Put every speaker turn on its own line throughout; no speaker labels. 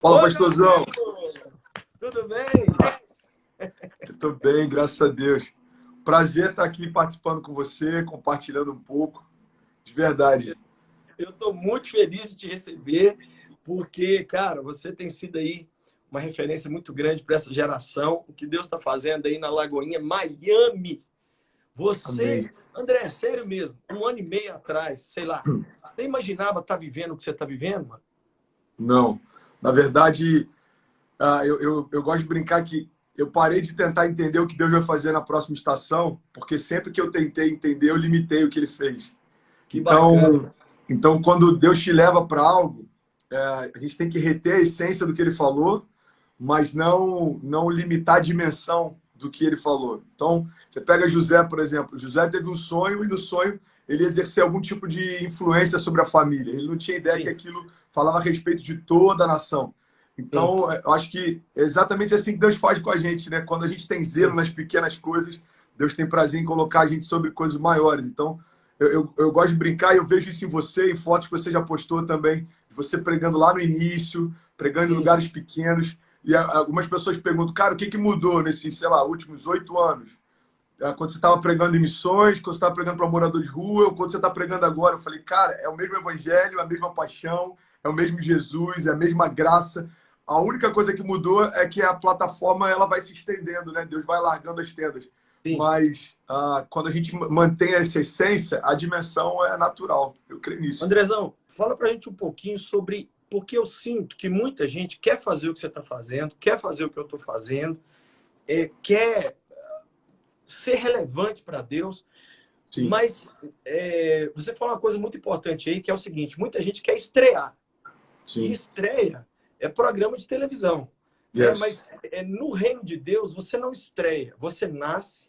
Fala,
Oi, meu
pastorzão.
amigo! Tudo bem?
Tudo bem, graças a Deus. Prazer estar aqui participando com você, compartilhando um pouco. De verdade.
Eu estou muito feliz de te receber, porque, cara, você tem sido aí uma referência muito grande para essa geração. O que Deus está fazendo aí na Lagoinha, Miami. Você,
Amém.
André, é sério mesmo, um ano e meio atrás, sei lá, você imaginava estar vivendo o que você está vivendo, mano?
Não. Na verdade, eu gosto de brincar que eu parei de tentar entender o que Deus vai fazer na próxima estação, porque sempre que eu tentei entender, eu limitei o que ele fez.
Que bacana.
Então, quando Deus te leva para algo, a gente tem que reter a essência do que ele falou, mas não limitar a dimensão do que ele falou. Então, você pega José, por exemplo. José teve um sonho e no sonho ele exercia algum tipo de influência sobre a família. Ele não tinha ideia que
Sim,
aquilo falava a respeito de toda a nação.
sim.
Então, eu acho que é exatamente assim que Deus faz com a gente, né? Quando a gente tem zelo
Sim.
nas pequenas coisas, Deus tem prazer em colocar a gente sobre coisas maiores. Então, eu gosto de brincar e eu vejo isso em você, em fotos que você já postou também, você pregando lá no início, pregando em
Sim.
lugares pequenos. E algumas pessoas perguntam, cara, o que mudou nesses, sei lá, últimos 8 anos? Quando você estava pregando em missões, quando você estava pregando para morador de rua, ou quando você está pregando agora. Eu falei, cara, é o mesmo evangelho, a mesma paixão, é o mesmo Jesus, é a mesma graça. A única coisa que mudou é que a plataforma ela vai se estendendo, né? Deus vai largando as tendas.
Sim.
Mas quando a gente mantém essa essência, a dimensão é natural. Eu creio nisso.
Andrezão, fala pra gente um pouquinho sobre porque eu sinto que muita gente quer fazer o que você está fazendo, quer fazer o que eu estou fazendo, quer ser relevante para Deus,
Sim,
mas você falou uma coisa muito importante aí, que é o seguinte, muita gente quer estrear, e
sim.
estreia é programa de televisão, né?
Yes.
Mas no reino de Deus você não estreia, você nasce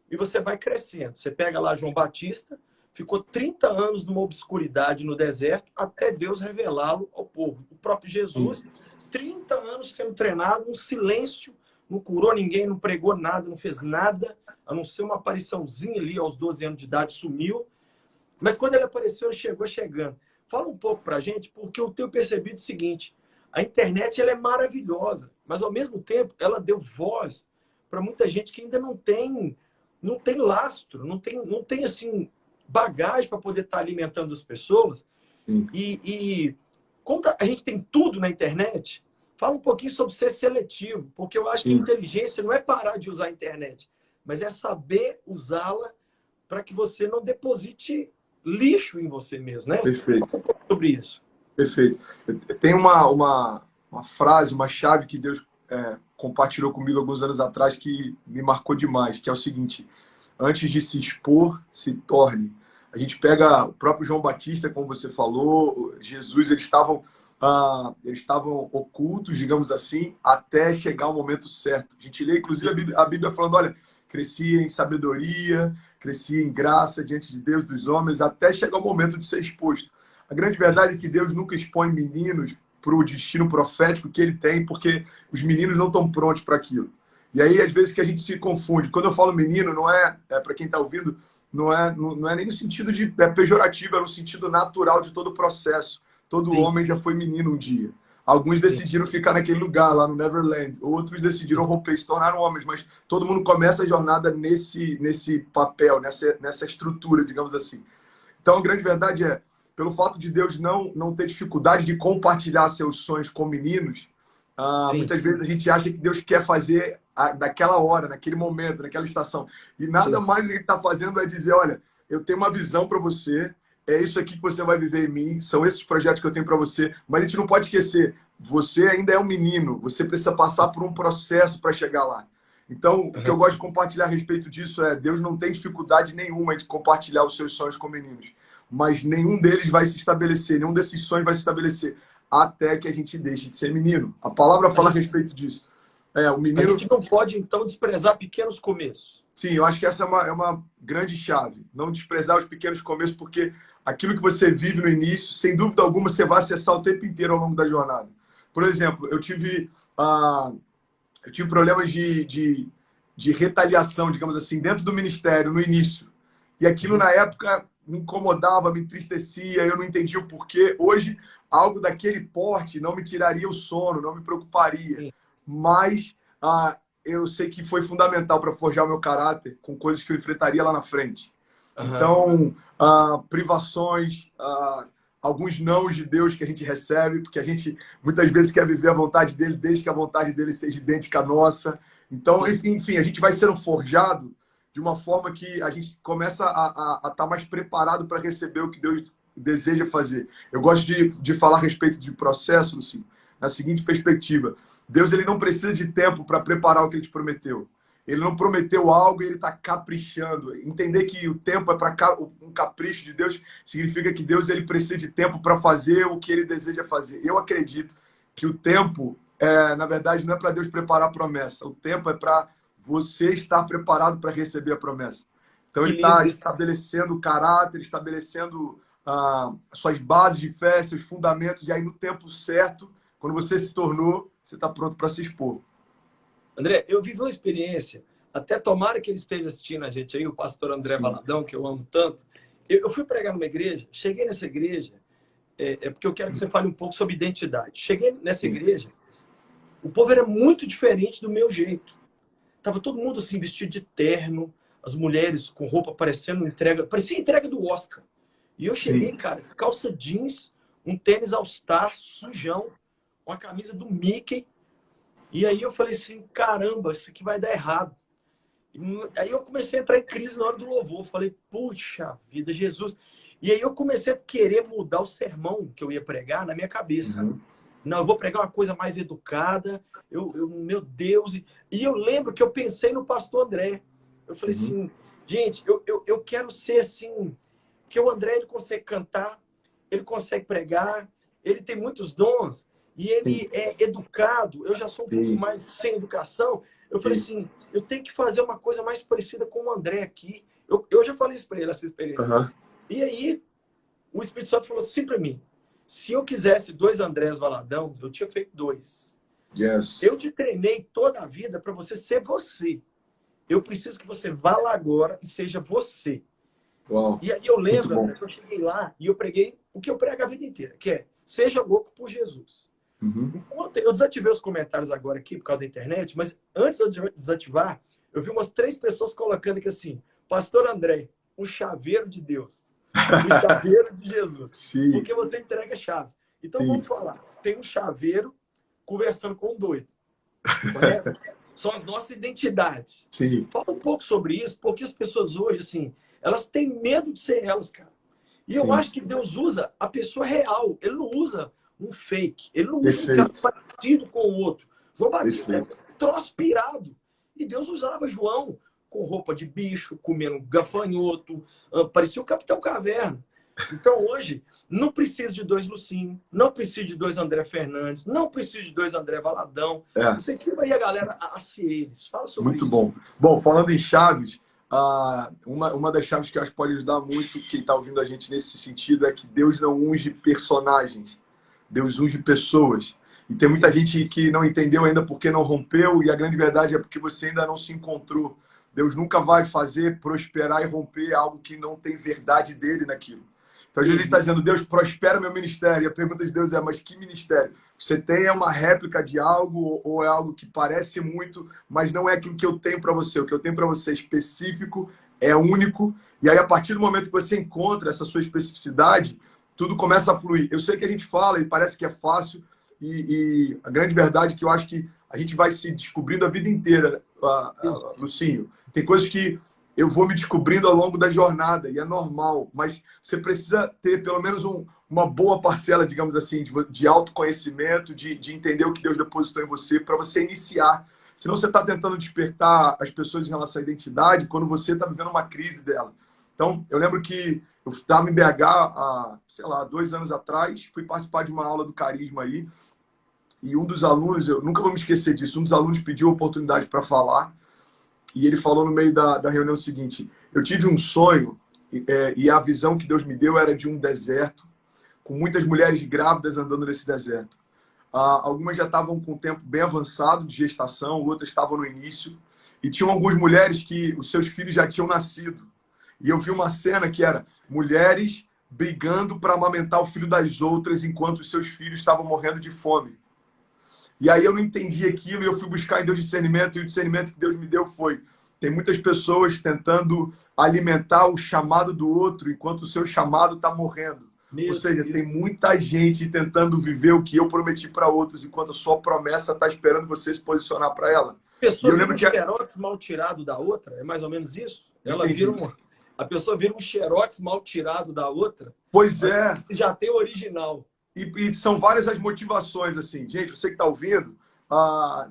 e você vai crescendo. Você pega lá João Batista, ficou 30 anos numa obscuridade no deserto até Deus revelá-lo ao povo. O próprio
Sim,
Jesus, 30 anos sendo treinado, um silêncio, não curou ninguém, não pregou nada, não fez nada, a não ser uma apariçãozinha ali aos 12 anos de idade, sumiu. Mas quando ele apareceu, ele chegou chegando. Fala um pouco pra gente, porque eu tenho percebido o seguinte, a internet ela é maravilhosa, mas ao mesmo tempo ela deu voz para muita gente que ainda não tem lastro, não tem assim bagagem para poder estar alimentando as pessoas.
sim.
E como a gente tem tudo na internet, fala um pouquinho sobre ser seletivo, porque eu acho que a
Sim.
inteligência não é parar de usar a internet, mas é saber usá-la para que você não deposite lixo em você mesmo, né?
Perfeito.
Fala um pouco sobre isso.
Perfeito. Tem uma frase, uma chave que Deus compartilhou comigo alguns anos atrás que me marcou demais, que é o seguinte: antes de se expor, se torne. A gente pega o próprio João Batista, como você falou, Jesus, eles estavam ocultos, digamos assim, até chegar o momento certo. A gente lê, inclusive, a Bíblia falando, olha, crescia em sabedoria, crescia em graça diante de Deus, dos homens, até chegar o momento de ser exposto. A grande verdade é que Deus nunca expõe meninos para o destino profético que ele tem, porque os meninos não estão prontos para aquilo. E aí, às vezes, que a gente se confunde. Quando eu falo menino, não para quem está ouvindo, não é nem no sentido de pejorativo, é no sentido natural de todo o processo. Todo
Sim,
homem já foi menino um dia. Alguns
sim,
decidiram ficar naquele lugar, lá no Neverland. Outros decidiram romper, se tornaram homens. Mas todo mundo começa a jornada nesse papel, nessa estrutura, digamos assim. Então, a grande verdade é, pelo fato de Deus não ter dificuldade de compartilhar seus sonhos com meninos,
sim,
muitas vezes a gente acha que Deus quer fazer naquela hora, naquele momento, naquela estação. E nada
sim.
mais que ele está fazendo é dizer, olha, eu tenho uma visão para você, é isso aqui que você vai viver em mim, são esses projetos que eu tenho para você, mas a gente não pode esquecer, você ainda é um menino, você precisa passar por um processo para chegar lá. Então, o que
Uhum.
eu gosto de compartilhar a respeito disso é, Deus não tem dificuldade nenhuma de compartilhar os seus sonhos com meninos, mas nenhum deles vai se estabelecer, nenhum desses sonhos vai se estabelecer até que a gente deixe de ser menino. A palavra
A
fala a
gente,
respeito disso. O
a
menino,
gente não pode, então, desprezar pequenos começos.
sim, eu acho que essa é uma grande chave. Não desprezar os pequenos começos, porque aquilo que você vive no início, sem dúvida alguma, você vai acessar o tempo inteiro ao longo da jornada. Por exemplo, eu tive problemas de retaliação, digamos assim, dentro do ministério, no início. E aquilo, na época, me incomodava, me entristecia, eu não entendia o porquê. Hoje, algo daquele porte não me tiraria o sono, não me preocuparia.
Sim.
Mas eu sei que foi fundamental para forjar o meu caráter com coisas que eu enfrentaria lá na frente.
Aham.
Então, privações, alguns nãos de Deus que a gente recebe, porque a gente muitas vezes quer viver a vontade dele, desde que a vontade dele seja idêntica à nossa. Então, enfim, a gente vai sendo forjado de uma forma que a gente começa a estar mais preparado para receber o que Deus deseja fazer. Eu gosto de falar a respeito de processo, Lucinho, na seguinte perspectiva. Deus ele não precisa de tempo para preparar o que ele te prometeu. Ele não prometeu algo e ele está caprichando. Entender que o tempo é para um capricho de Deus significa que Deus ele precisa de tempo para fazer o que ele deseja fazer. Eu acredito que o tempo, na verdade, não é para Deus preparar a promessa. O tempo é para você estar preparado para receber a promessa. Então,
Que
ele
lindo
está
isso.
estabelecendo o caráter, estabelecendo suas bases de fé, seus fundamentos, e aí no tempo certo, quando você se tornou, você está pronto para se expor.
André, eu vivi uma experiência, até tomara que ele esteja assistindo a gente aí, o pastor André
Sim.
Valadão, que eu amo tanto. Eu fui pregar numa igreja, cheguei nessa igreja, porque eu quero que você fale um pouco sobre identidade. Cheguei nessa igreja, o povo era muito diferente do meu jeito. Tava todo mundo assim, vestido de terno, as mulheres com roupa parecendo entrega, parecia entrega do Oscar. E eu cheguei,
Sim.
cara, calça jeans, um tênis All-Star, sujão, uma camisa do Mickey. E aí eu falei assim, caramba, isso aqui vai dar errado. Aí eu comecei a entrar em crise na hora do louvor. Falei, puxa vida, Jesus. E aí eu comecei a querer mudar o sermão que eu ia pregar na minha cabeça.
Uhum.
Não, eu vou pregar uma coisa mais educada. Meu Deus. E eu lembro que eu pensei no pastor André. Eu falei assim, gente, eu quero ser assim. Porque o André, ele consegue cantar, ele consegue pregar, ele tem muitos dons. E ele é educado, eu já sou um pouco mais sem educação. Eu falei assim, eu tenho que fazer uma coisa mais parecida com o André aqui. Eu já falei isso para ele, essa experiência.
Uhum.
E aí, o Espírito Santo falou assim para mim, se eu quisesse 2 Andrés Valadão, eu tinha feito 2.
Yes.
Eu te treinei toda a vida para você ser você. Eu preciso que você vá lá agora e seja você.
Uau.
E aí eu lembro, André, que eu cheguei lá e eu preguei o que eu prego a vida inteira, que é, seja louco por Jesus.
Uhum.
Enquanto eu desativei os comentários agora aqui por causa da internet, mas antes de eu desativar, eu vi umas 3 pessoas colocando aqui assim, Pastor André, o chaveiro de Deus, o chaveiro de Jesus,
Sim.
porque você entrega chaves. Então vamos falar, tem um chaveiro conversando com um doido, correto? São as nossas identidades.
Sim.
Fala um pouco sobre isso, porque as pessoas hoje, assim, elas têm medo de ser elas, cara. E eu acho que Deus usa a pessoa real, ele não usa um fake. Ele não usa um cara parecido com o outro. João Batista é troço pirado. E Deus usava João com roupa de bicho, comendo gafanhoto. Parecia o Capitão Caverna. Então, hoje, não precisa de 2 Lucinho, não precisa de 2 André Fernandes, não precisa de 2 André Valadão. Incentiva aí a galera a ser eles. Fala sobre isso.
Muito bom. Bom, falando em chaves, uma das chaves que eu acho que pode ajudar muito quem está ouvindo a gente nesse sentido é que Deus não unge personagens. Deus unge pessoas. E tem muita gente que não entendeu ainda porque não rompeu, e a grande verdade é porque você ainda não se encontrou. Deus nunca vai fazer prosperar e romper algo que não tem verdade dele naquilo. Então, às vezes, ele está dizendo, Deus, prospera meu ministério. E a pergunta de Deus é, mas que ministério? Você tem uma réplica de algo ou é algo que parece muito, mas não é aquilo que eu tenho para você. O que eu tenho para você é específico, é único. E aí, a partir do momento que você encontra essa sua especificidade, tudo começa a fluir. Eu sei que a gente fala e parece que é fácil, e a grande verdade é que eu acho que a gente vai se descobrindo a vida inteira, Lucinho. Tem coisas que eu vou me descobrindo ao longo da jornada, e é normal, mas você precisa ter pelo menos uma boa parcela, digamos assim, de autoconhecimento, de entender o que Deus depositou em você, para você iniciar. Senão você está tentando despertar as pessoas em relação à identidade quando você está vivendo uma crise dela. Então, eu lembro que eu estava em BH há, 2 anos atrás, fui participar de uma aula do Carisma aí, e um dos alunos, eu nunca vou me esquecer disso, um dos alunos pediu a oportunidade para falar, e ele falou no meio da reunião o seguinte, eu tive um sonho, e a visão que Deus me deu era de um deserto, com muitas mulheres grávidas andando nesse deserto. Algumas já estavam com o tempo bem avançado de gestação, outras estavam no início, e tinham algumas mulheres que os seus filhos já tinham nascido. e eu vi uma cena que era mulheres brigando para amamentar o filho das outras enquanto os seus filhos estavam morrendo de fome. E aí eu não entendi aquilo e eu fui buscar em Deus discernimento, e o discernimento que Deus me deu foi: tem muitas pessoas tentando alimentar o chamado do outro enquanto o seu chamado está morrendo. Ou seja, tem muita gente tentando viver o que eu prometi para outros enquanto a sua promessa está esperando você se posicionar para ela.
Pessoa vira um xerox mal tirado da outra, é mais ou menos isso? Ela vira a pessoa vira um xerox mal tirado da outra.
Pois é.
Já tem o original.
E são várias as motivações, assim. Gente, você que está ouvindo,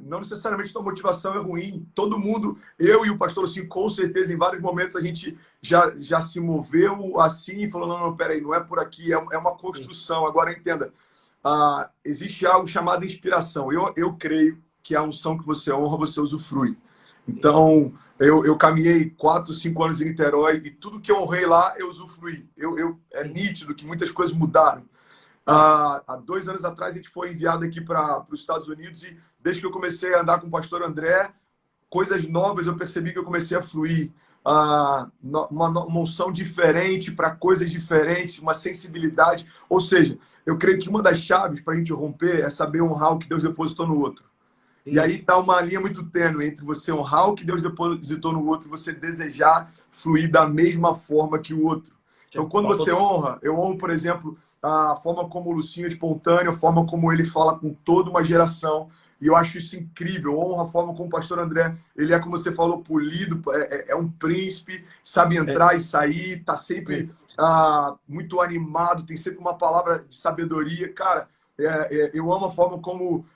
não necessariamente a motivação é ruim. Todo mundo, eu e o pastor, assim, com certeza, em vários momentos a gente já se moveu assim e falou: não, peraí, não é por aqui, é uma construção. Agora, entenda, existe algo chamado inspiração. Eu creio que a unção que você honra, você usufrui. Então, eu caminhei 4, 5 anos em Niterói e tudo que eu honrei lá, eu usufruí. É nítido que muitas coisas mudaram. Há 2 anos atrás, a gente foi enviado aqui para os Estados Unidos e desde que eu comecei a andar com o pastor André, coisas novas eu percebi que eu comecei a fluir. Uma unção diferente para coisas diferentes, uma sensibilidade. Ou seja, eu creio que uma das chaves para a gente romper é saber honrar o que Deus depositou no outro. Sim. E aí está uma linha muito tênue entre você honrar o que Deus depositou no outro e você desejar fluir da mesma forma que o outro. Então, quando você honra, eu honro, por exemplo, a forma como o Lucinho é espontâneo, a forma como ele fala com toda uma geração. E eu acho isso incrível. Eu honro a forma como o pastor André, ele é, como você falou, polido, é um príncipe, sabe entrar e sair, está sempre muito animado, tem sempre uma palavra de sabedoria. Cara, eu amo a forma como,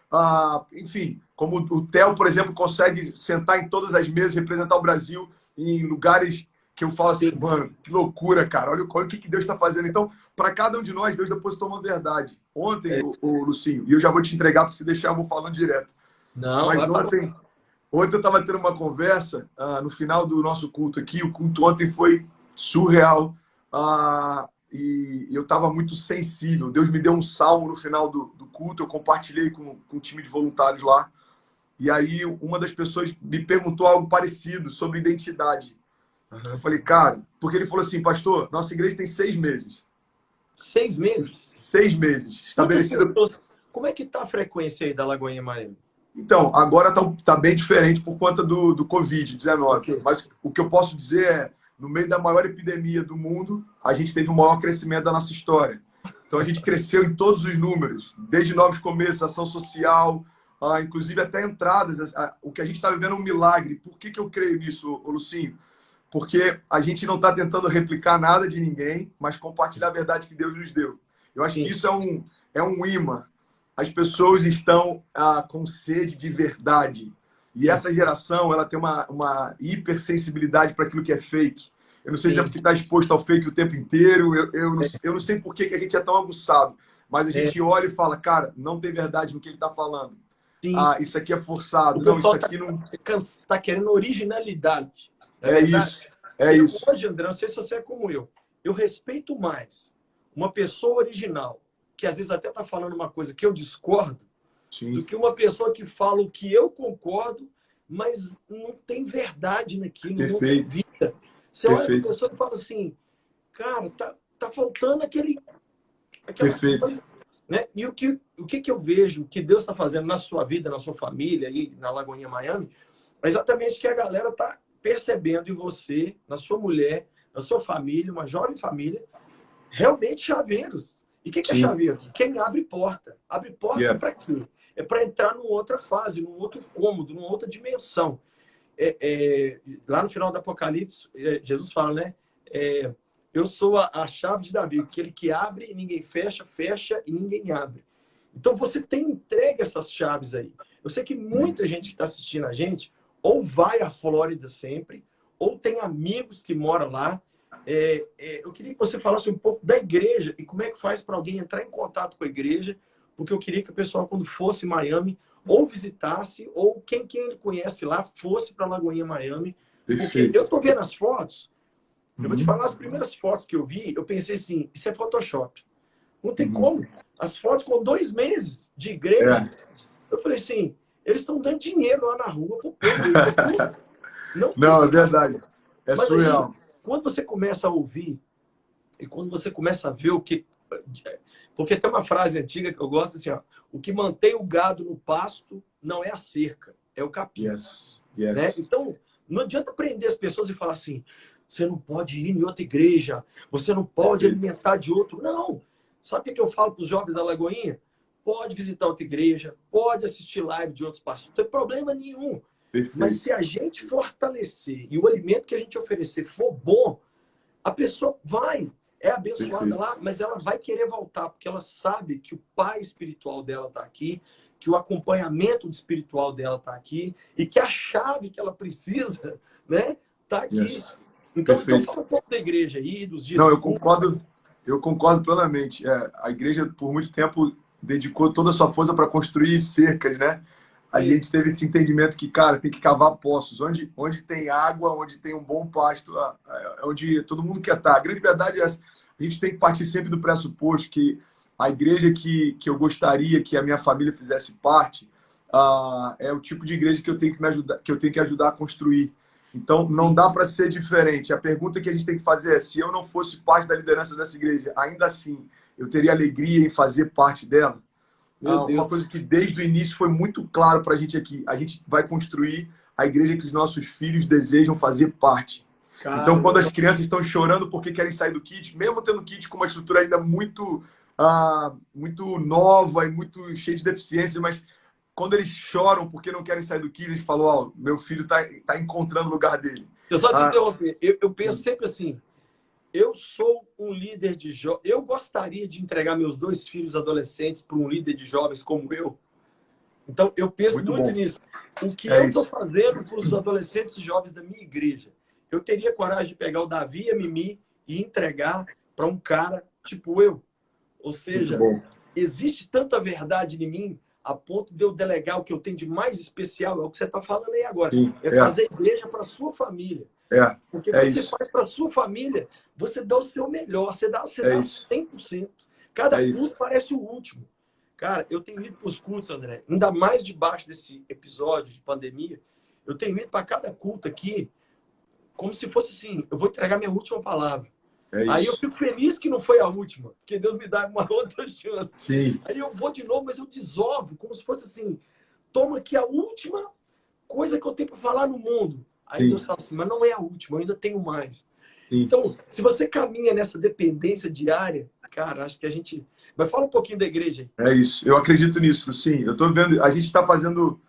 enfim, como o Theo, por exemplo, consegue sentar em todas as mesas, representar o Brasil em lugares que eu falo assim: mano, que loucura, cara. Olha o que Deus está fazendo. Então, para cada um de nós, Deus depositou uma verdade. Ontem, o Lucinho, e eu já vou te entregar, porque se deixar, eu vou falando direto.
Não,
mas ontem eu estava tendo uma conversa no final do nosso culto aqui. O culto ontem foi surreal. E eu estava muito sensível. Deus me deu um salmo no final do culto. Eu compartilhei com um time de voluntários lá. E aí, uma das pessoas me perguntou algo parecido sobre identidade. Eu falei: cara, porque ele falou assim: pastor, nossa igreja tem 6 meses.
6 meses?
6 meses. Estabelecida.
Como é que tá a frequência aí da Lagoinha Miami?
Então, agora tá bem diferente por conta do Covid-19.
Okay.
Mas o que eu posso dizer é, no meio da maior epidemia do mundo, a gente teve o maior crescimento da nossa história. Então, a gente cresceu em todos os números, desde novos começos, ação social, inclusive até entradas. O que a gente está vivendo é um milagre. Por que eu creio nisso, Lucinho? Porque a gente não está tentando replicar nada de ninguém, mas compartilhar a verdade que Deus nos deu. Eu acho que isso é um imã. As pessoas estão com sede de verdade. E essa geração, ela tem uma hipersensibilidade para aquilo que é fake. Eu não sei se é porque está exposto ao fake o tempo inteiro. Eu não sei por que a gente é tão aguçado. Mas a gente olha e fala: cara, não tem verdade no que ele está falando. Isso aqui é forçado. Não, isso aqui não...
Está querendo originalidade.
É isso.
Hoje, André, não sei se você é como eu respeito mais uma pessoa original, que às vezes até está falando uma coisa que eu discordo, do que uma pessoa que fala o que eu concordo, mas não tem verdade naquilo.
Perfeito.
Não tem vida. Você olha para a pessoa e fala assim: cara, tá faltando aquela
Perfeito.
Né? E o que eu vejo que Deus está fazendo na sua vida, na sua família, aí na Lagoinha Miami, é exatamente que a galera está percebendo em você, na sua mulher, na sua família, uma jovem família, realmente chaveiros. E o que é chaveiro? Quem abre porta. Abre porta para quê? É para entrar numa outra fase, num outro cômodo, numa outra dimensão. Lá no final do Apocalipse, Jesus fala, né? Eu sou a chave de Davi, aquele que abre e ninguém fecha, fecha e ninguém abre. Então você tem entregue essas chaves aí. Eu sei que muita gente que está assistindo a gente ou vai à Flórida sempre, ou tem amigos que moram lá. Eu queria que você falasse um pouco da igreja e como é que faz para alguém entrar em contato com a igreja, porque eu queria que o pessoal, quando fosse em Miami, ou visitasse, ou quem ele conhece lá, fosse para Lagoinha Miami. Porque eu estou vendo as fotos, eu vou te falar, as primeiras fotos que eu vi, eu pensei assim: isso é Photoshop. Não tem como. As fotos com 2 meses de igreja, eu falei assim: eles estão dando dinheiro lá na rua pro povo.
Não, é verdade. É
Mas aí,
surreal.
quando você começa a ouvir e quando você começa a ver o que... Porque tem uma frase antiga que eu gosto assim, ó, o que mantém o gado no pasto não é a cerca, é o capim.
Yes,
Né?
yes.
Então, não adianta prender as pessoas e falar assim, você não pode ir em outra igreja, você não pode
Perfeito.
alimentar de outro. Não! Sabe o que eu falo para os jovens da Lagoinha? Pode visitar outra igreja, pode assistir live de outros pastores, não tem problema nenhum. Mas
Perfeito.
se a gente fortalecer e o alimento que a gente oferecer for bom, a pessoa vai, é abençoada
Perfeito.
lá, mas ela vai querer voltar, porque ela sabe que o pai espiritual dela está aqui, que o acompanhamento espiritual dela está aqui e que a chave que ela precisa, né, está aqui.
Yes.
Então
Perfeito.
fala um pouco da igreja aí, dos dias
Não,
de culto.
eu concordo plenamente. A igreja, por muito tempo, dedicou toda a sua força para construir cercas, né? A
Sim.
gente teve esse entendimento que, cara, tem que cavar poços. Onde tem água, onde tem um bom pasto, é onde todo mundo quer estar. A grande verdade é essa. A gente tem que partir sempre do pressuposto que a igreja que eu gostaria que a minha família fizesse parte é o tipo de igreja que eu tenho que me ajudar, que eu tenho que ajudar a construir. Então, não dá para ser diferente. A pergunta que a gente tem que fazer é: se eu não fosse parte da liderança dessa igreja, ainda assim, eu teria alegria em fazer parte dela?
Meu
Uma
Deus.
coisa que desde o início foi muito claro para a gente aqui: a gente vai construir a igreja que os nossos filhos desejam fazer parte. Então,
Cara,
quando as crianças estão chorando porque querem sair do kit, mesmo tendo kit com uma estrutura ainda muito nova e muito cheia de deficiências, mas quando eles choram porque não querem sair do kit, eles falam: ó, meu filho está encontrando o lugar dele.
eu só te
Ah,
interromper. Eu penso sempre assim, eu sou um líder de jovens. Eu gostaria de entregar meus 2 filhos adolescentes para um líder de jovens como eu. Então, eu penso
muito
muito
bom.
nisso. O que
É
eu estou
isso.
fazendo para os adolescentes e jovens da minha igreja? Eu teria coragem de pegar o Davi e a Mimi e entregar para um cara tipo eu. Ou
Muito
seja,
bom.
existe tanta verdade em mim a ponto de eu delegar o que eu tenho de mais especial, é o que você está falando aí agora.
Sim,
É fazer igreja para a sua família. Porque
é
quando você
isso.
faz para a sua família, você dá o seu melhor, você
É
dá
isso.
100%. Cada
É
culto
isso.
parece o último. Cara, eu tenho ido para os cultos, André, ainda mais debaixo desse episódio de pandemia, eu tenho ido para cada culto aqui, como se fosse assim, eu vou entregar minha última palavra.
É
Aí eu
isso.
fico feliz que não foi a última, porque Deus me dá uma outra chance.
Sim.
Aí eu vou de novo, mas eu desovo, como se fosse assim, toma aqui a última coisa que eu tenho para falar no mundo. Aí
Sim.
Deus fala assim, mas não é a última, eu ainda tenho mais.
Sim.
Então, se você caminha nessa dependência diária, cara, acho que a gente... Mas fala um pouquinho da igreja aí.
É isso. Eu acredito nisso, sim. Eu estou vendo. A gente está fazendo.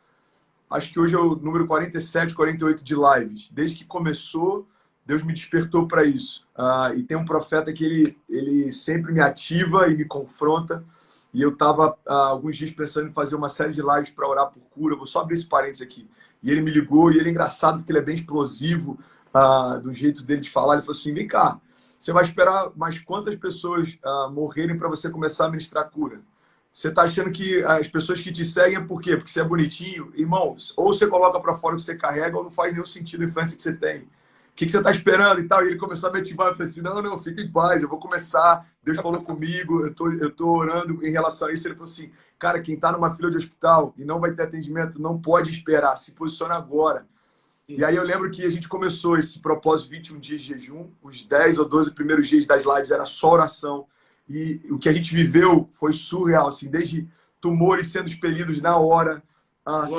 Acho que hoje é o número 47, 48 de lives. Desde que começou, Deus me despertou para isso. E tem um profeta que ele sempre me ativa e me confronta. E eu estava alguns dias pensando em fazer uma série de lives para orar por cura. Vou só abrir esse parênteses aqui. E ele me ligou, e ele é engraçado porque ele é bem explosivo do jeito dele de falar. Ele falou assim: vem cá, você vai esperar mais quantas pessoas morrerem para você começar a ministrar cura? Você está achando que as pessoas que te seguem é por quê? Porque você é bonitinho? Irmãos, ou você coloca para fora o que você carrega, ou não faz nenhum sentido a influência que você tem. O que você está esperando e tal? E ele começou a me ativar. Eu falei assim: não, fica em paz, eu vou começar. Deus falou comigo, eu tô orando em relação a isso. Ele falou assim: cara, quem está numa fila de hospital e não vai ter atendimento, não pode esperar, se posiciona agora. E aí eu lembro que a gente começou esse propósito 21 dias de jejum, os 10 ou 12 primeiros dias das lives era só oração. E o que a gente viveu foi surreal, assim, desde tumores sendo expelidos na hora,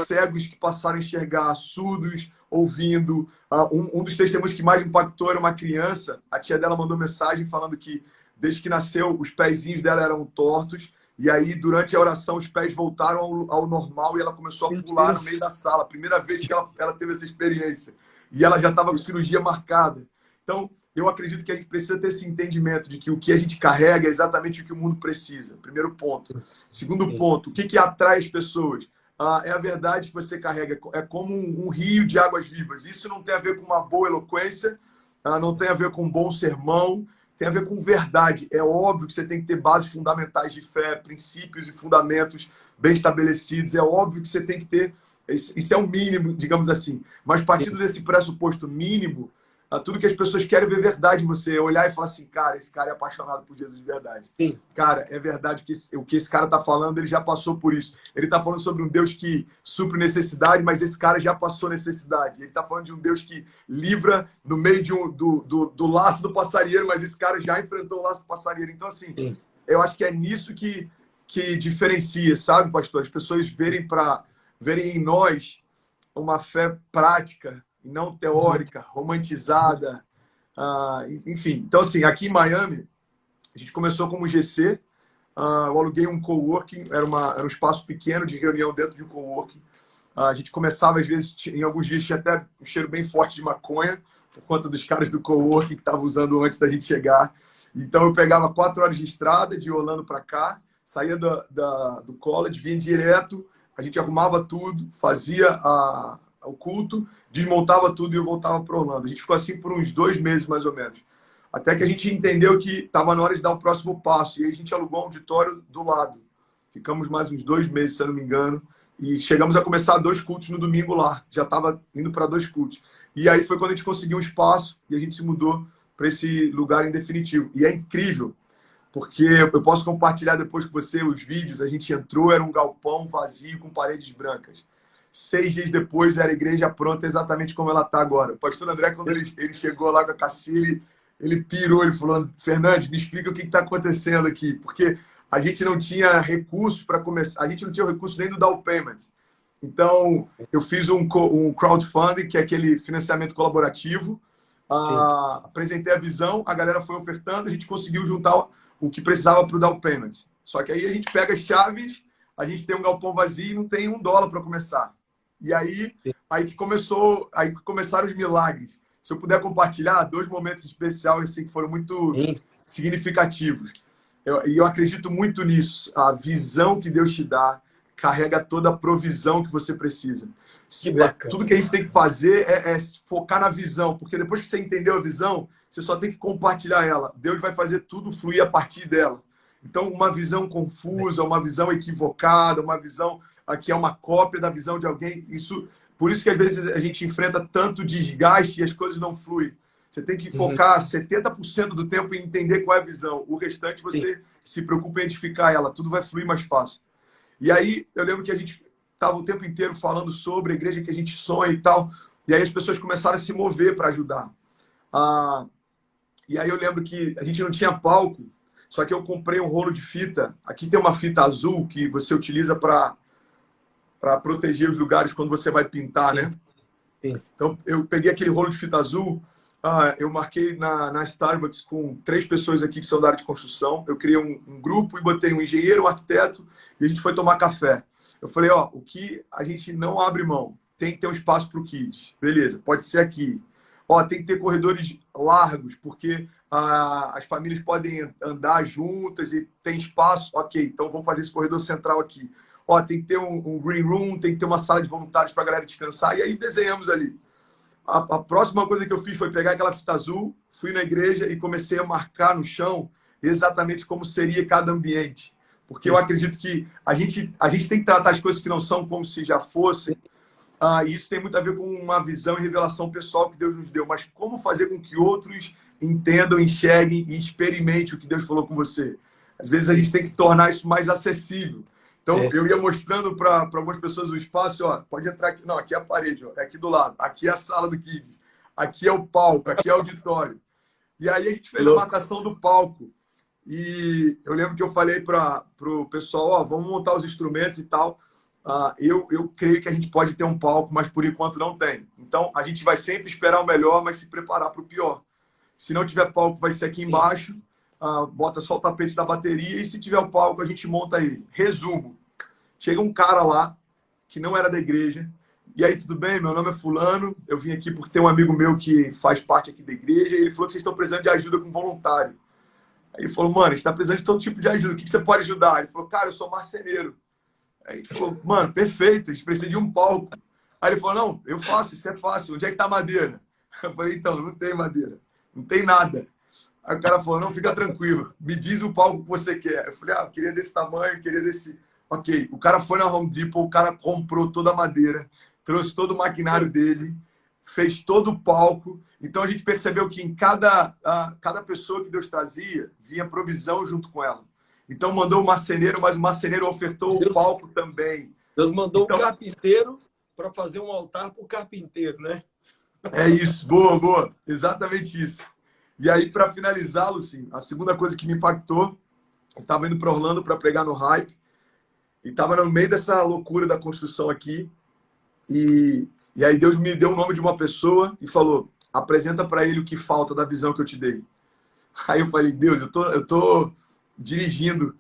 cegos que passaram a enxergar, surdos ouvindo. Um dos testemunhos que mais impactou era uma criança. A tia dela mandou mensagem falando que desde que nasceu os pezinhos dela eram tortos. E aí, durante a oração, os pés voltaram ao normal e ela começou a pular no meio da sala. Primeira vez que ela teve essa experiência. E ela já estava com cirurgia marcada. Então, eu acredito que a gente precisa ter esse entendimento de que o que a gente carrega é exatamente o que o mundo precisa. Primeiro ponto. Segundo ponto, o que atrai as pessoas? É a verdade que você carrega. É como um rio de águas vivas. Isso não tem a ver com uma boa eloquência, não tem a ver com um bom sermão, tem a ver com verdade. É óbvio que você tem que ter bases fundamentais de fé, princípios e fundamentos bem estabelecidos. É óbvio que você tem que ter... Isso é o mínimo, digamos assim. Mas partindo desse pressuposto mínimo, tudo que as pessoas querem ver verdade em você. Olhar e falar assim, cara, esse cara é apaixonado por Jesus de verdade.
Sim.
Cara, é verdade que o que esse cara está falando, ele já passou por isso. Ele está falando sobre um Deus que supre necessidade, mas esse cara já passou necessidade. Ele está falando de um Deus que livra no meio do laço do passarinheiro, mas esse cara já enfrentou o laço do passarinheiro. Então, assim, sim, eu acho que é nisso que diferencia, sabe, pastor? As pessoas verem em nós uma fé prática, e não teórica, romantizada, enfim. Então, assim, aqui em Miami, a gente começou como GC, eu aluguei um coworking, era um espaço pequeno de reunião dentro de um coworking. A gente começava, às vezes, em alguns dias tinha até um cheiro bem forte de maconha, por conta dos caras do coworking que estavam usando antes da gente chegar. Então, eu pegava 4 horas de estrada, de Orlando para cá, saía do college, vinha direto, a gente arrumava tudo, fazia o culto, desmontava tudo e eu voltava para Orlando. A gente ficou assim por uns 2 meses, mais ou menos. Até que a gente entendeu que estava na hora de dar o próximo passo. E aí a gente alugou um auditório do lado. Ficamos mais uns 2 meses, se eu não me engano. E chegamos a começar 2 cultos no domingo lá. Já estava indo para 2 cultos. E aí foi quando a gente conseguiu um espaço e a gente se mudou para esse lugar em definitivo. E é incrível, porque eu posso compartilhar depois com você os vídeos. A gente entrou, era um galpão vazio com paredes brancas. 6 dias depois, era a igreja pronta exatamente como ela está agora. O pastor André, quando ele chegou lá com a Cassile, ele pirou, ele falou, Fernandes, me explica o que está acontecendo aqui. Porque a gente não tinha recursos para começar, a gente não tinha recurso nem do down payment. Então, eu fiz um crowdfunding, que é aquele financiamento colaborativo. Apresentei a visão, a galera foi ofertando, a gente conseguiu juntar o que precisava para o down payment. Só que aí a gente pega as chaves, a gente tem um galpão vazio e não tem $1 para começar. E aí que começaram os milagres. Se eu puder compartilhar 2 momentos especiais assim, que foram muito significativos. E eu acredito muito nisso. A visão que Deus te dá carrega toda a provisão que você precisa. Tudo que a gente tem que fazer é focar na visão, porque depois que você entendeu a visão, você só tem que compartilhar ela. Deus vai fazer tudo fluir a partir dela. Então, uma visão confusa, uma visão equivocada, uma visão que é uma cópia da visão de alguém, por isso que às vezes a gente enfrenta tanto desgaste e as coisas não fluem. Você tem que focar 70% do tempo em entender qual é a visão. O restante você se preocupa em edificar ela. Tudo vai fluir mais fácil. E aí, eu lembro que a gente estava o tempo inteiro falando sobre a igreja que a gente sonha e tal. E aí as pessoas começaram a se mover para ajudar. E aí eu lembro que a gente não tinha palco, só que eu comprei um rolo de fita. Aqui tem uma fita azul que você utiliza para proteger os lugares quando você vai pintar, né? Sim. Então, eu peguei aquele rolo de fita azul, eu marquei na Starbucks com 3 pessoas aqui que são da área de construção. Eu criei um grupo e botei um engenheiro, um arquiteto, e a gente foi tomar café. Eu falei, o que a gente não abre mão? Tem que ter um espaço para o Kids. Beleza, pode ser aqui. Tem que ter corredores largos, porque as famílias podem andar juntas e tem espaço. Ok, então vamos fazer esse corredor central aqui. Tem que ter um green room, tem que ter uma sala de voluntários para a galera descansar. E aí desenhamos ali. A próxima coisa que eu fiz foi pegar aquela fita azul, fui na igreja e comecei a marcar no chão exatamente como seria cada ambiente. Porque eu acredito que a gente tem que tratar as coisas que não são como se já fossem. E isso tem muito a ver com uma visão e revelação pessoal que Deus nos deu. Mas como fazer com que outros entendam, enxerguem e experimentem o que Deus falou com você? Às vezes a gente tem que tornar isso mais acessível. Então, eu ia mostrando para algumas pessoas o espaço, pode entrar aqui. Não, aqui é a parede, é aqui do lado. Aqui é a sala do Kids. Aqui é o palco, aqui é o auditório. E aí a gente fez a marcação do palco. E eu lembro que eu falei para o pessoal, vamos montar os instrumentos e tal. Eu creio que a gente pode ter um palco, mas por enquanto não tem. Então, a gente vai sempre esperar o melhor, mas se preparar para o pior. Se não tiver palco, vai ser aqui embaixo. Bota só o tapete da bateria e se tiver o palco, a gente monta ele. Resumo. Chega um cara lá, que não era da igreja. E aí, tudo bem? Meu nome é fulano. Eu vim aqui porque tem um amigo meu que faz parte aqui da igreja. E ele falou que vocês estão precisando de ajuda com voluntário. Aí ele falou, mano, a gente está precisando de todo tipo de ajuda. O que você pode ajudar? Ele falou, cara, eu sou marceneiro. Aí ele falou, mano, perfeito, a gente precisa de um palco. Aí ele falou, não, eu faço, isso é fácil. Onde é que tá a madeira? Eu falei, então, não tem madeira. Não tem nada. Aí o cara falou, não, fica tranquilo. Me diz o palco que você quer. Eu falei, eu queria desse tamanho, queria desse... Ok, o cara foi na Home Depot, o cara comprou toda a madeira, trouxe todo o maquinário dele, fez todo o palco. Então a gente percebeu que em cada pessoa que Deus trazia, vinha provisão junto com ela. Então mandou o marceneiro, mas o marceneiro ofertou o palco também.
Deus mandou
então,
o carpinteiro para fazer um altar para o carpinteiro, né?
É isso, boa, boa. Exatamente isso. E aí, para finalizar, Lucinho, a segunda coisa que me impactou, eu estava indo para Orlando para pregar no Hype, e estava no meio dessa loucura da construção aqui, e aí Deus me deu o nome de uma pessoa e falou, apresenta para ele o que falta da visão que eu te dei. Aí eu falei, Deus, eu tô dirigindo,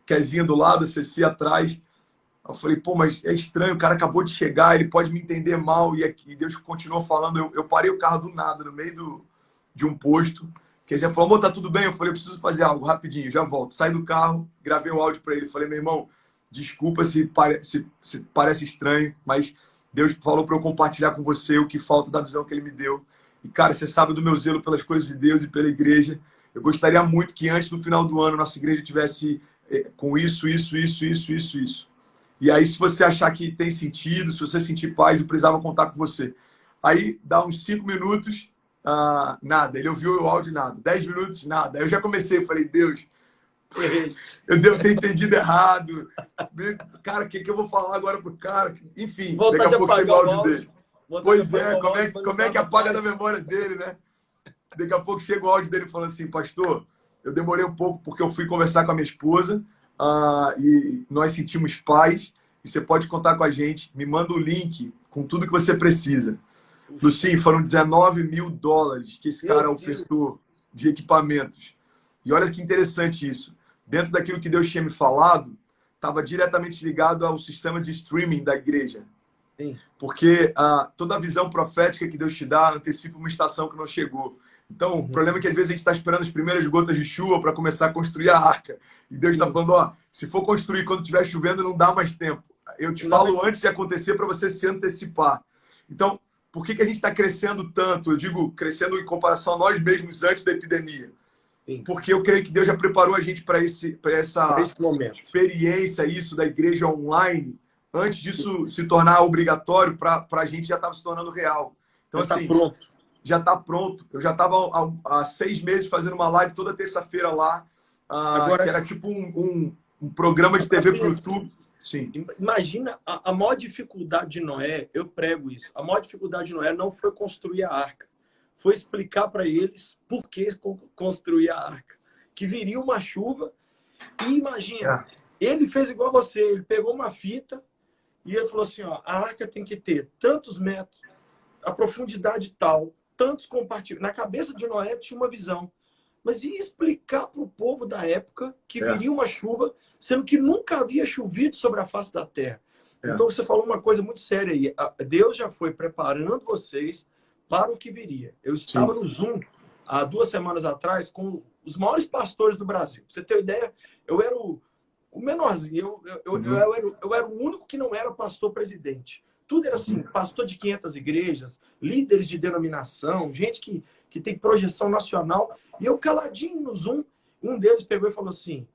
Kezinha do lado, Ceci atrás. Eu falei, pô, mas é estranho, o cara acabou de chegar, ele pode me entender mal. E Deus continuou falando. Eu parei o carro do nada, no meio de um posto. Kezinha falou, amor, tá tudo bem? Eu falei, eu preciso fazer algo rapidinho, já volto. Saí do carro, gravei o áudio para ele. Falei, meu irmão, desculpa se parece estranho, mas Deus falou para eu compartilhar com você o que falta da visão que ele me deu. E, cara, você sabe do meu zelo pelas coisas de Deus e pela igreja. Eu gostaria muito que antes do final do ano nossa igreja tivesse com isso. E aí, se você achar que tem sentido, se você sentir paz, eu precisava contar com você. Aí, dá uns 5 minutos, nada. Ele ouviu o áudio, nada. 10 minutos, nada. Aí eu já comecei, eu falei, Deus, eu devo ter entendido errado. Cara, o que eu vou falar agora pro cara? Enfim, daqui a pouco chega o áudio dele. Pois é, como é que apaga da memória dele, né? Daqui a pouco chega o áudio dele falando assim, pastor, eu demorei um pouco porque eu fui conversar com a minha esposa e nós sentimos paz e você pode contar com a gente. Me manda o link com tudo que você precisa. Lucinho, foram $19 mil que esse cara ofertou de equipamentos. E olha que interessante isso. Dentro daquilo que Deus tinha me falado, estava diretamente ligado ao sistema de streaming da igreja.
Sim.
Porque toda a visão profética que Deus te dá antecipa uma estação que não chegou. Então, o problema é que às vezes a gente está esperando as primeiras gotas de chuva para começar a construir a arca. E Deus está falando, ó, se for construir quando estiver chovendo, não dá mais tempo. Eu te falo antes de acontecer para você se antecipar. Então, por que a gente está crescendo tanto? Eu digo, crescendo em comparação a nós mesmos antes da epidemia.
Sim.
Porque eu creio que Deus já preparou a gente para essa experiência, isso da igreja online, antes disso se tornar obrigatório, para a gente já estava se tornando real. Então,
já
assim,
está pronto.
Já está pronto. Eu já estava há 6 meses fazendo uma live toda terça-feira lá,
Agora,
que era tipo um programa de TV para o YouTube. Sim.
Imagina a maior dificuldade de Noé, eu prego isso, a maior dificuldade de Noé não foi construir a arca, foi explicar para eles por que construir a arca. Que viria uma chuva e imagina, ele fez igual você, ele pegou uma fita e ele falou assim, ó, a arca tem que ter tantos metros, a profundidade tal, tantos compartimentos. Na cabeça de Noé tinha uma visão. Mas ia explicar para o povo da época que viria uma chuva, sendo que nunca havia chovido sobre a face da terra. Então você falou uma coisa muito séria aí. Deus já foi preparando vocês para o que viria. Eu estava no Zoom há 2 semanas atrás com os maiores pastores do Brasil. Pra você ter uma ideia, eu era o menorzinho. Eu era o único que não era pastor presidente. Tudo era assim, pastor de 500 igrejas, líderes de denominação, gente que tem projeção nacional. E eu caladinho no Zoom, um deles pegou e falou assim,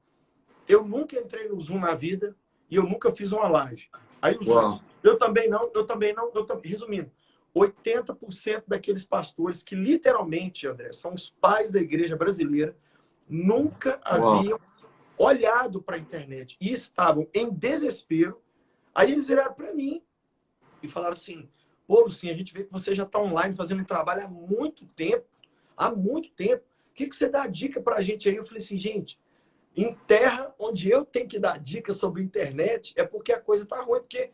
eu nunca entrei no Zoom na vida e eu nunca fiz uma live. Aí os outros, eu também não. Resumindo, 80% daqueles pastores que literalmente, André, são os pais da igreja brasileira, nunca haviam olhado para a internet e estavam em desespero. Aí eles viraram para mim e falaram assim, pô, Lucinha, a gente vê que você já está online fazendo um trabalho há muito tempo. O que você dá dica para a gente aí? Eu falei assim, gente, em terra onde eu tenho que dar dica sobre internet é porque a coisa tá ruim, porque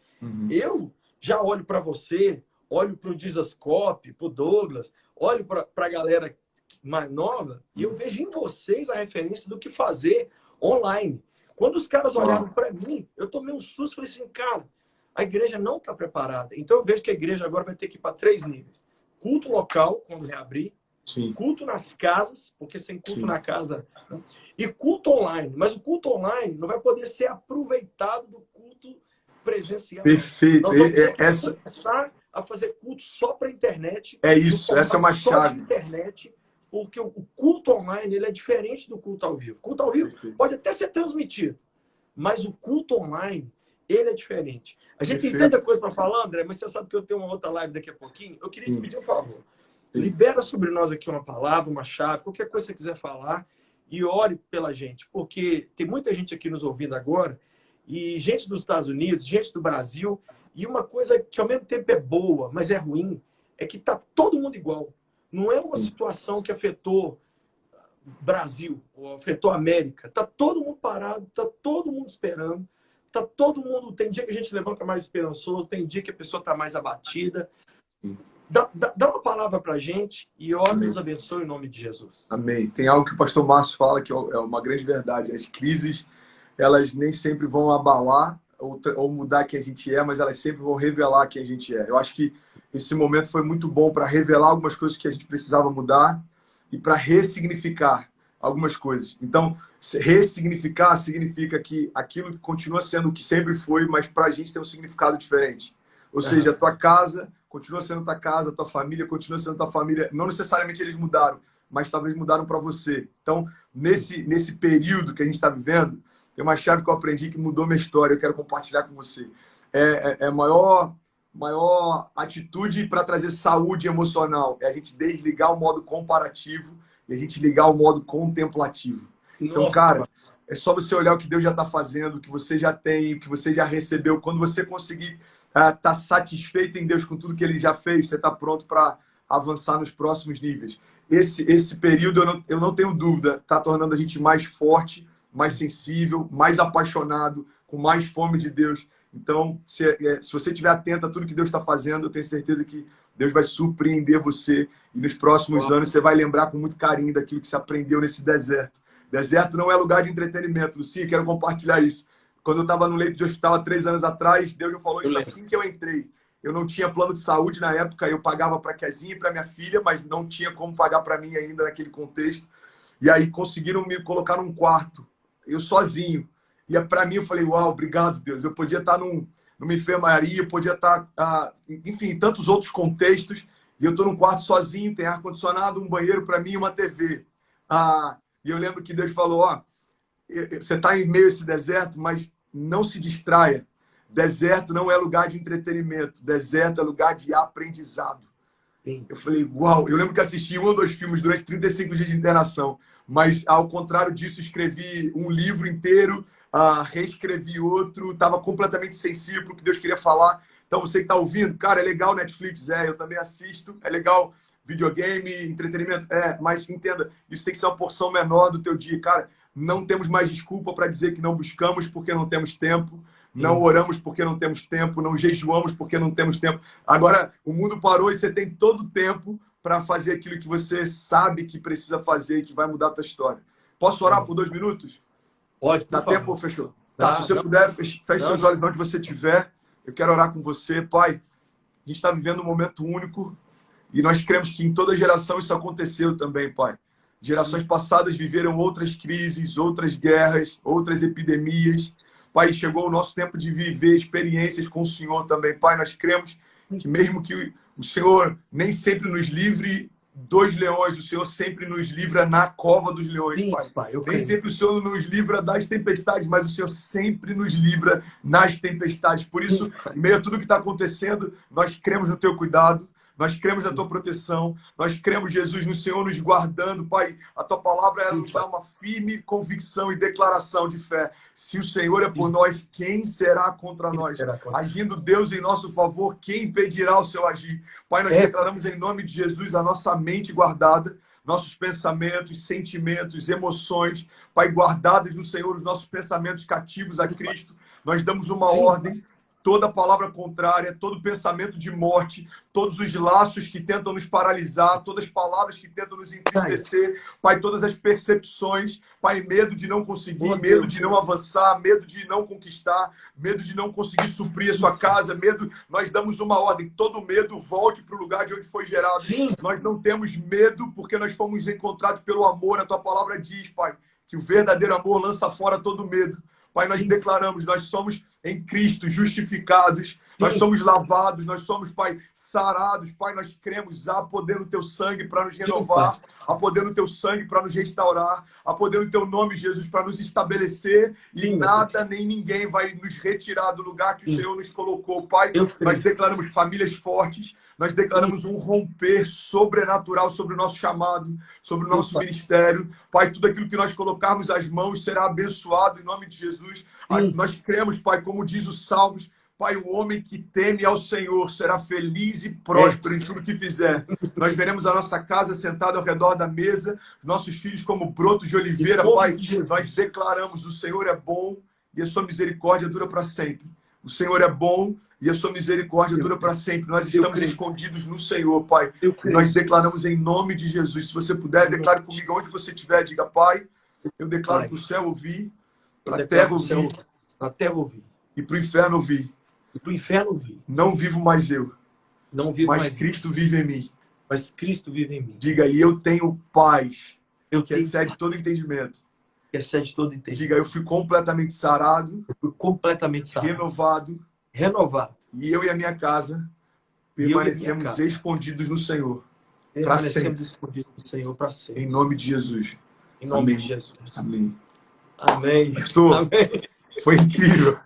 eu já olho para você, olho para o Dizascope, para o Douglas, olho para a galera mais nova e eu vejo em vocês a referência do que fazer online. Quando os caras olharam para mim, eu tomei um susto, falei assim, cara, a igreja não está preparada. Então eu vejo que a igreja agora vai ter que ir para 3 níveis. Culto local, quando reabrir. Sim. Culto nas casas, porque sem culto na casa. Né? E culto online. Mas o culto online não vai poder ser aproveitado do culto presencial.
Perfeito.
Nós vamos começar a fazer culto só para a internet.
É isso, essa é uma chave.
Internet, porque o culto online ele é diferente do culto ao vivo. O culto ao vivo pode até ser transmitido, mas o culto online Ele é diferente. A gente tem tanta coisa para falar, André, mas você sabe que eu tenho uma outra live daqui a pouquinho. Eu queria te pedir um favor. Libera sobre nós aqui uma palavra, uma chave, qualquer coisa que você quiser falar, e ore pela gente, porque tem muita gente aqui nos ouvindo agora, e gente dos Estados Unidos, gente do Brasil, e uma coisa que ao mesmo tempo é boa, mas é ruim, é que tá todo mundo igual. Não é uma situação que afetou Brasil, ou afetou América. Tá todo mundo parado, tá todo mundo esperando, tá todo mundo... Tem dia que a gente levanta mais esperançoso, tem dia que a pessoa tá mais abatida. Dá uma palavra pra gente e ora, nos abençoe em nome de Jesus.
Amém. Tem algo que o pastor Márcio fala que é uma grande verdade. As crises, elas nem sempre vão abalar ou mudar quem a gente é, mas elas sempre vão revelar quem a gente é. Eu acho que esse momento foi muito bom para revelar algumas coisas que a gente precisava mudar e para ressignificar algumas coisas. Então, ressignificar significa que aquilo continua sendo o que sempre foi, mas para a gente tem um significado diferente. Ou seja, a tua casa continua sendo tua casa, a tua família continua sendo tua família. Não necessariamente eles mudaram, mas talvez mudaram para você. Então, nesse período que a gente está vivendo, tem uma chave que eu aprendi que mudou minha história. Eu quero compartilhar com você. É a maior atitude para trazer saúde emocional. É a gente desligar o modo comparativo e a gente ligar o modo contemplativo. Então, cara, é só você olhar o que Deus já está fazendo, o que você já tem, o que você já recebeu. Quando você conseguir tá satisfeito em Deus com tudo que Ele já fez, você está pronto para avançar nos próximos níveis. Esse período, eu não tenho dúvida, está tornando a gente mais forte, mais sensível, mais apaixonado, com mais fome de Deus. Então, se você estiver atento a tudo que Deus está fazendo, eu tenho certeza que Deus vai surpreender você. E nos próximos anos você vai lembrar com muito carinho daquilo que você aprendeu nesse deserto. Deserto não é lugar de entretenimento. Lucia, quero compartilhar isso. Quando eu estava no leito de hospital há 3 anos atrás, Deus me falou isso assim que eu entrei. Eu não tinha plano de saúde na época, eu pagava para a Kezinha e para minha filha, mas não tinha como pagar para mim ainda naquele contexto. E aí conseguiram me colocar num quarto, eu sozinho. E para mim eu falei, uau, obrigado, Deus. Eu podia estar numa enfermaria, podia estar, enfim, em tantos outros contextos. E eu estou num quarto sozinho, tem ar-condicionado, um banheiro para mim e uma TV. E eu lembro que Deus falou, você está em meio a esse deserto, mas não se distraia. Deserto não é lugar de entretenimento. Deserto é lugar de aprendizado. Sim. Eu falei, uau. Eu lembro que assisti 1 ou 2 filmes durante 35 dias de internação. Mas, ao contrário disso, escrevi um livro inteiro, reescrevi outro. Estava completamente sensível para o que Deus queria falar. Então, você que está ouvindo, cara, é legal Netflix? Eu também assisto. É legal videogame, entretenimento? Mas entenda, isso tem que ser uma porção menor do teu dia. Cara, não temos mais desculpa para dizer que não buscamos porque não temos tempo. Não oramos porque não temos tempo, não jejuamos porque não temos tempo. Agora, o mundo parou e você tem todo o tempo para fazer aquilo que você sabe que precisa fazer e que vai mudar a tua história. Posso orar por 2 minutos?
Pode,
Dá tempo ou fechou? Tá, se você puder, feche seus olhos onde você estiver. Eu quero orar com você. Pai, a gente está vivendo um momento único e nós cremos que em toda geração isso aconteceu também, Pai. Gerações passadas viveram outras crises, outras guerras, outras epidemias. Pai, chegou o nosso tempo de viver experiências com o Senhor também. Pai, nós cremos que mesmo que o Senhor nem sempre nos livre dos leões, o Senhor sempre nos livra na cova dos leões,
Sim,
Pai.
Nem
creio. Sempre o Senhor nos livra das tempestades, mas o Senhor sempre nos livra nas tempestades. Por isso, em meio a tudo que está acontecendo, nós cremos no Teu cuidado. Nós cremos na Tua proteção. Nós cremos, Jesus, no Senhor nos guardando. Pai, a Tua palavra nos dá uma firme convicção e declaração de fé. Se o Senhor é por nós, quem será contra nós? Agindo Deus em nosso favor, quem impedirá o Seu agir? Pai, nós declaramos em nome de Jesus a nossa mente guardada, nossos pensamentos, sentimentos, emoções, Pai, guardados no Senhor, os nossos pensamentos cativos a Cristo. Nós damos uma ordem. Toda palavra contrária, todo pensamento de morte, todos os laços que tentam nos paralisar, todas as palavras que tentam nos entristecer, Pai, todas as percepções, Pai, medo de não conseguir, medo de não avançar, medo de não conquistar, medo de não conseguir suprir a sua casa, medo, nós damos uma ordem, todo medo volte para o lugar de onde foi gerado. Sim. Nós não temos medo porque nós fomos encontrados pelo amor, a Tua palavra diz, Pai, que o verdadeiro amor lança fora todo medo. Pai, nós declaramos, nós somos em Cristo justificados, nós somos lavados, nós somos, Pai, sarados. Pai, nós cremos, há poder no teu sangue para nos renovar, há poder no teu sangue para nos restaurar, há poder no teu nome, Jesus, para nos estabelecer, e nada nem ninguém vai nos retirar do lugar que o Senhor nos colocou. Pai, nós declaramos famílias fortes, nós declaramos um romper sobrenatural sobre o nosso chamado, sobre o nosso ministério. Pai, tudo aquilo que nós colocarmos as mãos será abençoado em nome de Jesus. Nós cremos, Pai, como diz os Salmos, Pai, o homem que teme ao Senhor será feliz e próspero em tudo que fizer. Nós veremos a nossa casa sentada ao redor da mesa, os nossos filhos como brotos de oliveira. Pai, nós declaramos, o Senhor é bom e a sua misericórdia dura para sempre. O Senhor é bom e a sua misericórdia dura para sempre. Nós estamos escondidos no Senhor, Pai. E nós declaramos em nome de Jesus. Se você puder, declare comigo onde você estiver. Diga, Pai, eu declaro para o céu ouvir, para a terra ouvir, e para o inferno ouvir. Não vivo mais eu, mas Cristo vive em mim.
Mas Cristo vive em mim.
Diga, e eu tenho paz, que excede todo entendimento. Diga, eu fui completamente sarado, renovado. E eu e a minha casa permanecemos escondidos no Senhor. Para sempre. Em nome de Jesus.
Em nome de Jesus.
Amém.
Amém.
Pastor,
amém.
Foi incrível.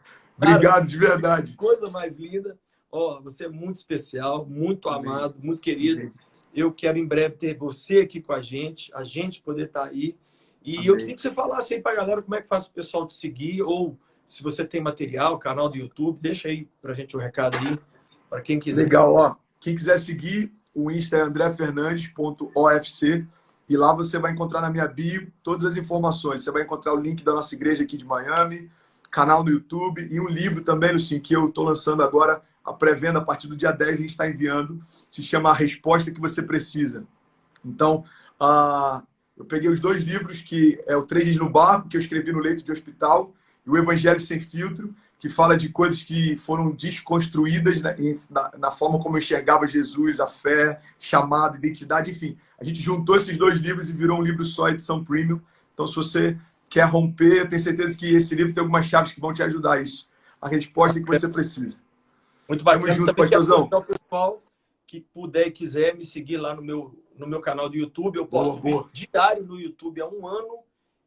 Obrigado, de verdade.
Coisa mais linda. Ó, você é muito especial, muito amado, muito querido. Eu quero em breve ter você aqui com a gente poder estar aí. E eu queria que você falasse aí para a galera como é que faz o pessoal te seguir, ou se você tem material, canal do YouTube, deixa aí para a gente o recado aí, para quem quiser.
Legal, ó. Quem quiser seguir, o Insta é andrefernandes.ofc, e lá você vai encontrar na minha bio todas as informações. Você vai encontrar o link da nossa igreja aqui de Miami, canal no YouTube e um livro também, Lucinho, que eu estou lançando agora, a pré-venda a partir do dia 10 a gente está enviando. Se chama A Resposta que Você Precisa. Então, eu peguei os 2 livros, que é o 3 Dias no Barco, que eu escrevi no leito de hospital, e o Evangelho Sem Filtro, que fala de coisas que foram desconstruídas na forma como eu enxergava Jesus, a fé, chamado, identidade, enfim. A gente juntou esses 2 livros e virou um livro só, edição premium. Então, se você quer romper, eu tenho certeza que esse livro tem algumas chaves que vão te ajudar a isso. A resposta que você precisa.
Muito bacana.
Tamo junto, pastorzão.
O pessoal que puder e quiser me seguir lá no meu canal do YouTube. Eu posto vídeo diário no YouTube há 1 ano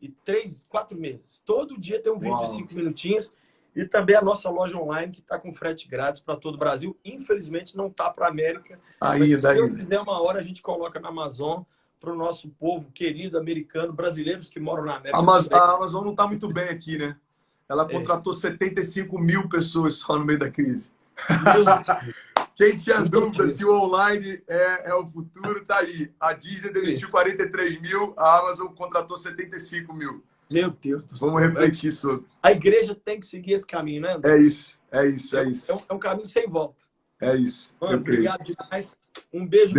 e 3, 4 meses. Todo dia tem um vídeo de 5 minutinhos. E também a nossa loja online, que está com frete grátis para todo o Brasil. Infelizmente, não está para a América. Mas se Deus quiser, uma hora a gente coloca na Amazon para o nosso povo querido, americano, brasileiros que moram na América.
A Amazon não está muito bem aqui, né? Ela contratou 75 mil pessoas só no meio da crise. Quem tinha dúvida se o online é o futuro, tá aí. A Disney demitiu 43 mil, a Amazon contratou 75 mil.
Meu Deus do céu.
Vamos refletir sobre.
A igreja tem que seguir esse caminho, né, André?
É isso.
É um caminho sem volta.
É isso.
Mano, obrigado demais. Um beijo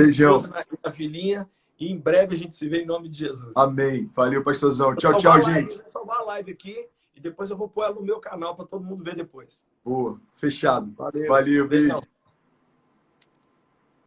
na filhinha. E em breve a gente se vê em nome de Jesus.
Amém. Valeu, pastorzão. Tchau, gente.
Vou salvar a live aqui e depois eu vou pôr ela no meu canal para todo mundo ver depois.
Boa. Fechado.
Valeu.
Beijo.